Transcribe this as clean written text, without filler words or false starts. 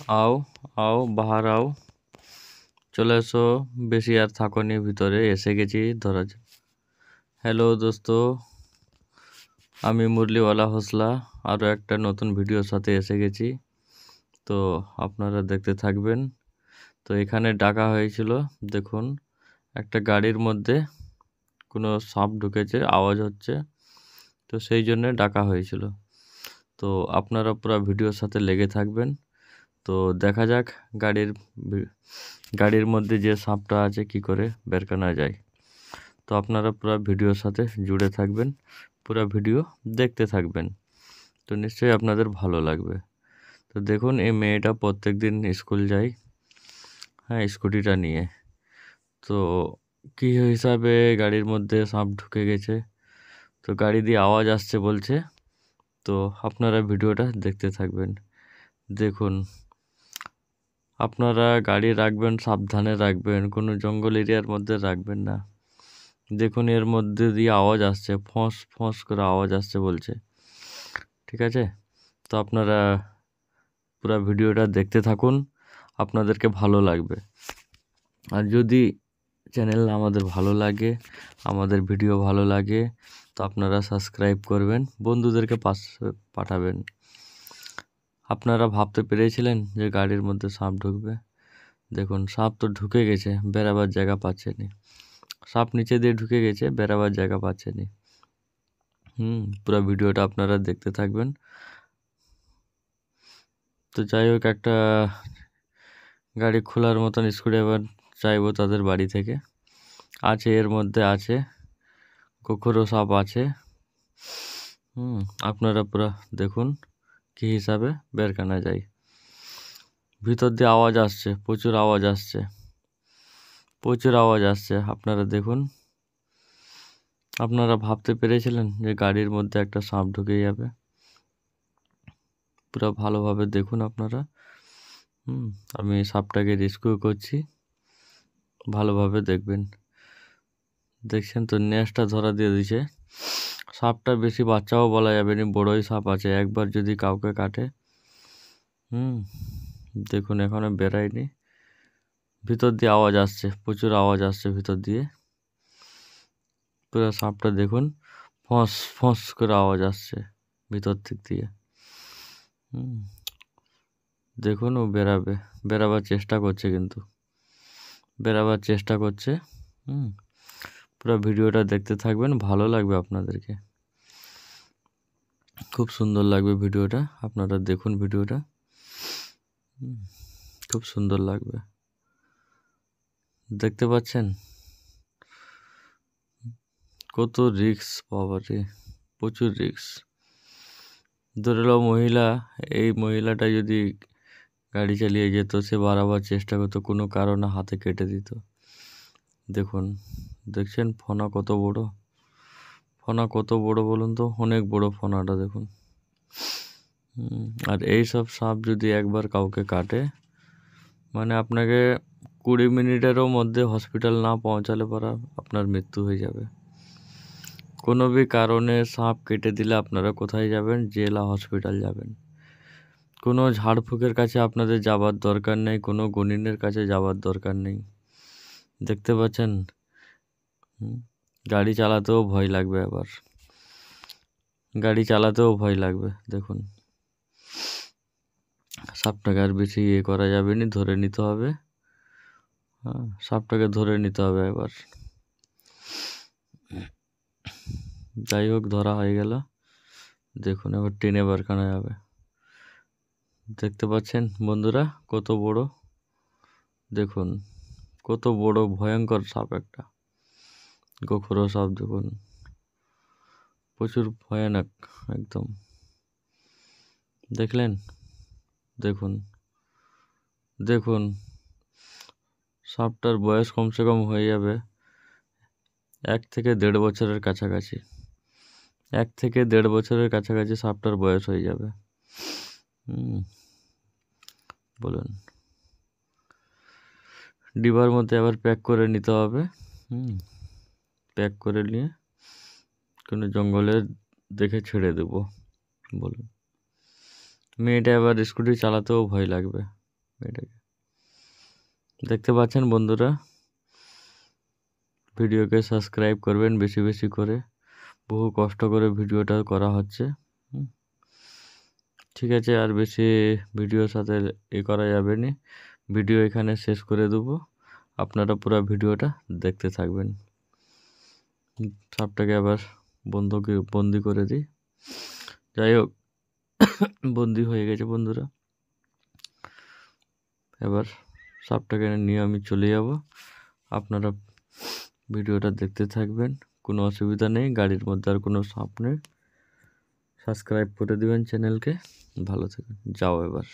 आओ आओ बाहर आओ চলে এসো বেশি আর থাকোনি ভিতরে এসে গেছি ধরা হ্যালো দোস্ত আমি মুরলিওয়ালা হোসলা আরও একটা নতুন ভিডিওর সাথে এসে গেছি তো আপনারা দেখতে থাকবেন তো এখানে ডাকা হয়েছিল দেখুন একটা গাড়ির মধ্যে কোনো সাপ ঢুকেছে আওয়াজ হচ্ছে তো সেই জন্যে ডাকা হয়েছিল তো আপনারা পুরো ভিডিওর সাথে লেগে থাকবেন তো দেখা যাক গাড়ির মধ্যে যে সাপটা আছে কি করে বের করা যায় তো আপনারা পুরো ভিডিওর সাথে জুড়ে থাকবেন পুরো ভিডিও দেখতে থাকবেন তো নিশ্চয়ই আপনাদের ভালো লাগবে তো দেখুন এই মেয়েটা প্রত্যেক দিন স্কুল যায় হ্যাঁ স্কুটিটা নিয়ে তো কী হিসাবে গাড়ির মধ্যে সাপ ঢুকে গেছে তো গাড়ি দিয়ে আওয়াজ আসছে বলছে তো আপনারা ভিডিওটা দেখতে থাকবেন দেখুন আপনারা গাড়ি রাখবেন সাবধানে রাখবেন কোনো জঙ্গল এরিয়ার মধ্যে রাখবেন না দেখুন এর মধ্যে দিয়ে আওয়াজ আসছে ফোঁস ফোঁস করে আওয়াজ আসছে বলছে ঠিক আছে তো আপনারা পুরো ভিডিওটা দেখতে থাকুন আপনাদেরকে ভালো লাগবে আর যদি চ্যানেল আমাদের ভালো লাগে আমাদের ভিডিও ভালো লাগে তো আপনারা সাবস্ক্রাইব করবেন বন্ধুদেরকে পাঠাবেন আপনারা ভাবতে পেরেছিলেন যে গাড়ির মধ্যে সাপ ঢুকবে দেখুন সাপ তো ঢুকে গেছে বেরাবার জায়গা পাচ্ছেনি সাপ নিচে দিয়ে ঢুকে গেছে বেরাবার জায়গা পাচ্ছেনি পুরো ভিডিওটা আপনারা দেখতে থাকবেন তো যাই হোক একটা গাড়ি খোলার মতন স্ক্রুড্রাইভার চাইবো তাদের বাড়ি থেকে আছে এর মধ্যে আছে কোকরো সাপ আছে আপনারা পুরো দেখুন কী হিসাবে বের কানা যায় ভিতর দিয়ে আওয়াজ আসছে প্রচুর আওয়াজ আসছে আপনারা দেখুন আপনারা ভাবতে পেরেছিলেন যে গাড়ির মধ্যে একটা সাপ ঢুকে যাবে পুরো ভালোভাবে দেখুন আপনারা আমি সাপটাকে রেস্কিউ করছি ভালোভাবে দেখবেন দেখছেন তো নেজটা ধরা দিয়ে দিছে সাপটা বেশি বাচ্চাও বলা যাবে না বড়ই সাপ আছে একবার যদি কাউকে কাটে দেখুন এখনো বেরায়নি ভিতর দিয়ে আওয়াজ আসছে প্রচুর আওয়াজ আসছে ভিতর দিয়ে পুরো সাপটা দেখুন ফস ফস করে আওয়াজ আসছে ভিতর দিক দিয়ে দেখুন ও বেরাবার চেষ্টা করছে কিন্তু বেরাবার চেষ্টা করছে পুরো ভিডিওটা দেখতে থাকবেন ভালো লাগবে আপনাদেরকে খুব সুন্দর লাগবে ভিডিওটা আপনারা দেখুন ভিডিওটা খুব সুন্দর লাগবে দেখতে পাচ্ছেন কত রিস্ক বাবারে প্রচুর রিস্ক ধরে নাও এই মহিলাটা যদি গাড়ি চালিয়ে যেত সে বারবার চেষ্টা করতো কোনো কারণে হাতে কেটে দিত দেখছেন ফনা কত বড় বলুন তো অনেক বড় ফনাটা দেখুন আর এই সব সাপ যদি একবার কাউকে কাটে মানে আপনাকে 20 মিনিটেরও মধ্যে হসপিটাল না পৌঁছালে পর আপনার মৃত্যু হয়ে যাবে কোনো भी কারণে সাপ কেটে দিলে আপনারা কোথায় যাবেন জেল হসপিটাল যাবেন কোনো ঝাড়ফুঁকের কাছে আপনাদের যাবার দরকার নেই কোনো গুণিনের কাছে যাবার দরকার নেই দেখতে পাচ্ছেন গাড়ি চালাতেও ভয় লাগবে আবার দেখুন সাপটাকে আর বেশি করা যাবে না ধরে নিতে হবে সাপটাকে ধরে নিতে হবে এবার যাই হোক ধরা হয়ে গেল দেখুন এবার টেনে বার করা যাবে দেখতে পাচ্ছেন বন্ধুরা কত বড় দেখুন কত বড় ভয়ঙ্কর সাপ একটা গোখরো সাপ দেখুন প্রচুর ভয়ানক একদম দেখলেন দেখুন সাপটার বয়স কমসে কম হয়ে যাবে 1 থেকে 1.5 বছরের কাছাকাছি 1 থেকে 1.5 বছরের কাছাকাছি সাপটার বয়স হয়ে যাবে বলুন ডিবার মধ্যে আবার প্যাক করে নিতে হবে প্যাক করে নিয়ে কোনো জঙ্গলে দেখে ছেড়ে দেবো বলুন মেয়েটা এবার স্কুটি চালাতেও ভয় লাগবে এটাকে দেখতে পাচ্ছেন বন্ধুরা, ভিডিওকে সাবস্ক্রাইব করবেন বেশি বেশি করে, বহু কষ্ট করে ভিডিওটা করা হচ্ছে। ঠিক আছে, আর বেশি ভিডিওর সাথে করা যাবে না, ভিডিও এখানে শেষ করে দেবো, আপনারা পুরো ভিডিওটা দেখতে থাকবেন। সাপটাকে আবার বন্দি করে দিই। যাই হোক, বন্দি হয়ে গেছে বন্ধুরা। এবার সাপটাকে নিয়ে আমি চলে যাব, আপনারা ভিডিওটা দেখতে থাকবেন, কোনো অসুবিধা নেই, গাড়ির মধ্যে আর কোনো সাপ নেই। সাবস্ক্রাইব করে দিবেন চ্যানেলকে। ভালো থাকবেন, যাও এবার।